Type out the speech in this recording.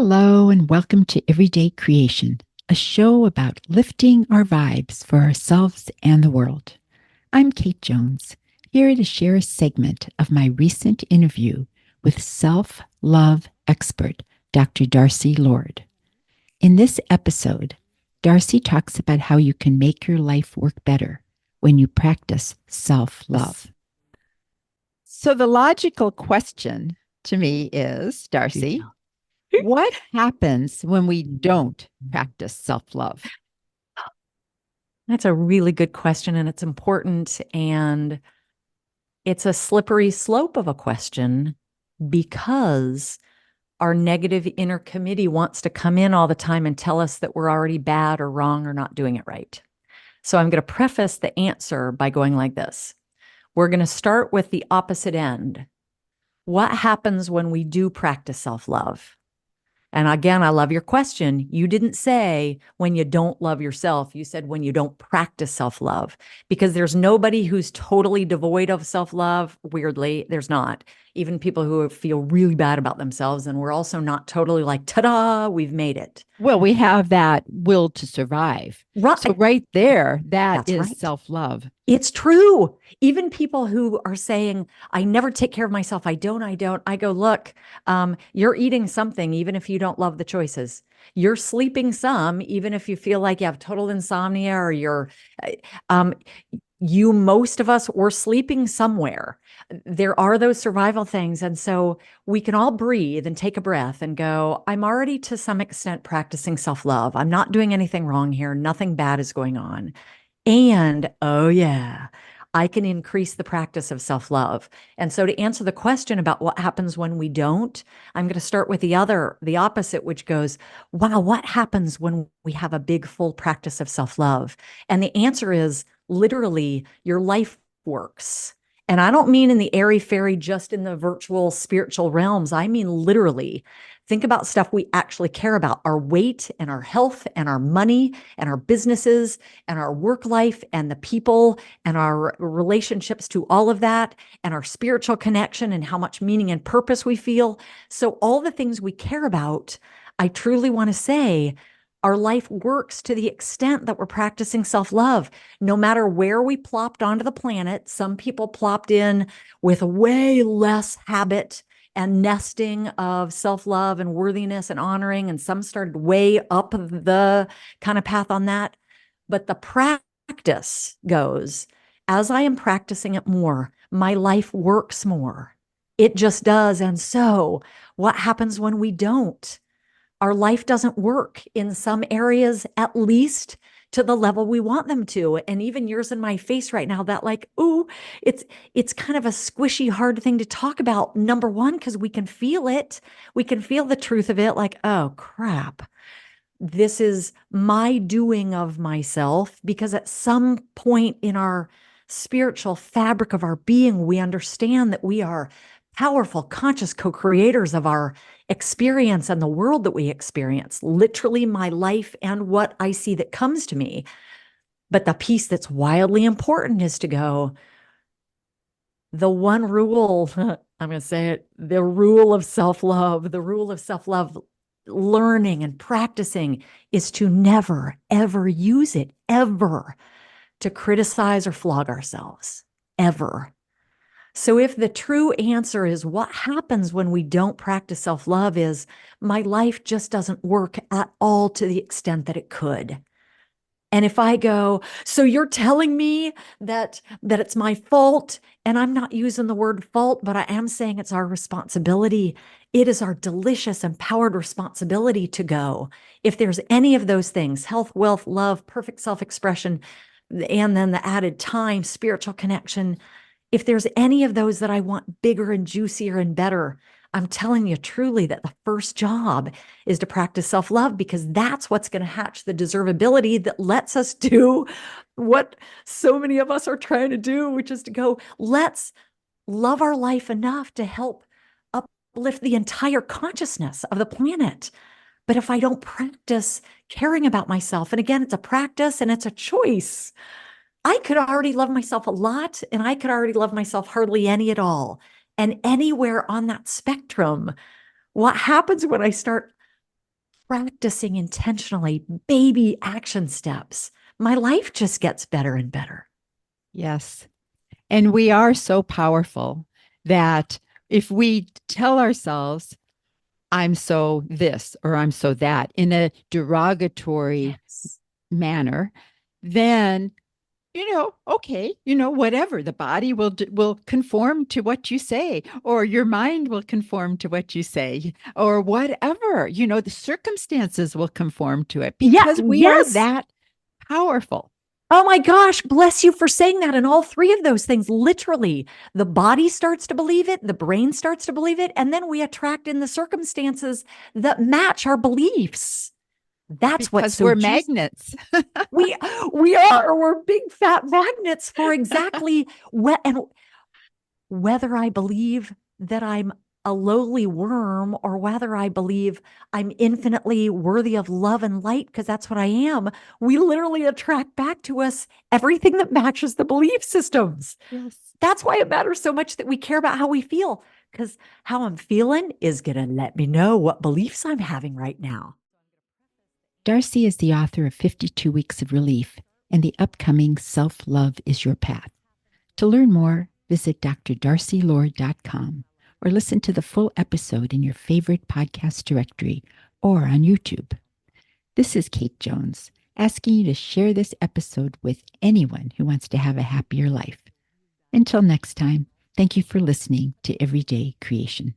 Hello, and welcome to Everyday Creation, a show about lifting our vibes for ourselves and the world. I'm Kate Jones, here to share a segment of my recent interview with self love expert Dr. Darcy Lord. In this episode, Darcy talks about how you can make your life work better when you practice self love. So, the logical question to me is, Darcy, what happens when we don't practice self-love? That's a really good question, and it's important, and it's a slippery slope of a question because our negative inner committee wants to come in all the time and tell us that we're already bad or wrong or not doing it right. So I'm going to preface the answer by going like this. We're going to start with the opposite end. What happens when we do practice self-love? And again, I love your question. You didn't say when you don't love yourself. You said when you don't practice self-love, because there's nobody who's totally devoid of self-love. Weirdly, there's not. Even people who feel really bad about themselves. And we're also not totally like, ta-da, we've made it. Well, we have that will to survive. Right. So right there, That's is right. self-love. It's true. Even people who are saying, I never take care of myself. I don't. I go, look, you're eating something, even if you don't love the choices. You're sleeping some, even if you feel like you have total insomnia or um, most of us, we're sleeping somewhere. There are those survival things. And so we can all breathe and take a breath and go, I'm already to some extent practicing self-love. I'm not doing anything wrong here. Nothing bad is going on. And oh, yeah, I can increase the practice of self-love. And so to answer the question about what happens when we don't, I'm going to start with the opposite, which goes, wow, what happens when we have a big, full practice of self-love? And the answer is literally your life works. And I don't mean in the airy-fairy, just in the virtual spiritual realms. I mean literally. Think about stuff we actually care about, our weight and our health and our money and our businesses and our work life and the people and our relationships to all of that and our spiritual connection and how much meaning and purpose we feel. So all the things we care about, I truly want to say, our life works to the extent that we're practicing self-love. No matter where we plopped onto the planet, some people plopped in with way less habit and nesting of self-love and worthiness and honoring, and some started way up the kind of path on that. But the practice goes, as I am practicing it more, my life works more. It just does. And so what happens when we don't? Our life doesn't work in some areas, at least to the level we want them to. And even yours in my face right now, that like, ooh, it's kind of a squishy, hard thing to talk about. Number one, because we can feel it. We can feel the truth of it, like, oh crap. This is my doing of myself, because at some point in our spiritual fabric of our being, we understand that we are powerful, conscious co-creators of our experience and the world that we experience, literally my life and what I see that comes to me. But the piece that's wildly important is to go, the one rule, I'm going to say it, the rule of self-love, learning and practicing is to never, ever use it, ever, to criticize or flog ourselves, ever. So if the true answer is what happens when we don't practice self-love is my life just doesn't work at all to the extent that it could. And if I go, so you're telling me that it's my fault, and I'm not using the word fault, but I am saying it's our responsibility. It is our delicious, empowered responsibility to go. If there's any of those things, health, wealth, love, perfect self-expression, and then the added time, spiritual connection, if there's any of those that I want bigger and juicier and better, I'm telling you truly that the first job is to practice self-love, because that's what's going to hatch the deservability that lets us do what so many of us are trying to do, which is to go, let's love our life enough to help uplift the entire consciousness of the planet. But if I don't practice caring about myself, and again, it's a practice and it's a choice, I could already love myself a lot, and I could already love myself hardly any at all. And anywhere on that spectrum, what happens when I start practicing intentionally baby action steps, my life just gets better and better. Yes. And we are so powerful that if we tell ourselves, I'm so this or I'm so that in a derogatory Yes. manner, then okay, whatever, the body will conform to what you say, or your mind will conform to what you say, or whatever, the circumstances will conform to it Yeah. because we are Yes. that powerful. Oh my gosh, bless you for saying that. And all three of those things, literally, the body starts to believe it, the brain starts to believe it, and then we attract in the circumstances that match our beliefs. That's what's Because so we're juicy. magnets. We we are, we're big fat magnets for exactly what, and whether I believe that I'm a lowly worm or whether I believe I'm infinitely worthy of love and light, because that's what I am, we literally attract back to us everything that matches the belief systems. Yes. That's why it matters so much that we care about how we feel, because how I'm feeling is going to let me know what beliefs I'm having right now. Darcy is the author of 52 Weeks of Relief and the upcoming Self Love is Your Path. To learn more, visit drdarcylord.com or listen to the full episode in your favorite podcast directory or on YouTube. This is Kate Jones, asking you to share this episode with anyone who wants to have a happier life. Until next time, thank you for listening to Everyday Creation.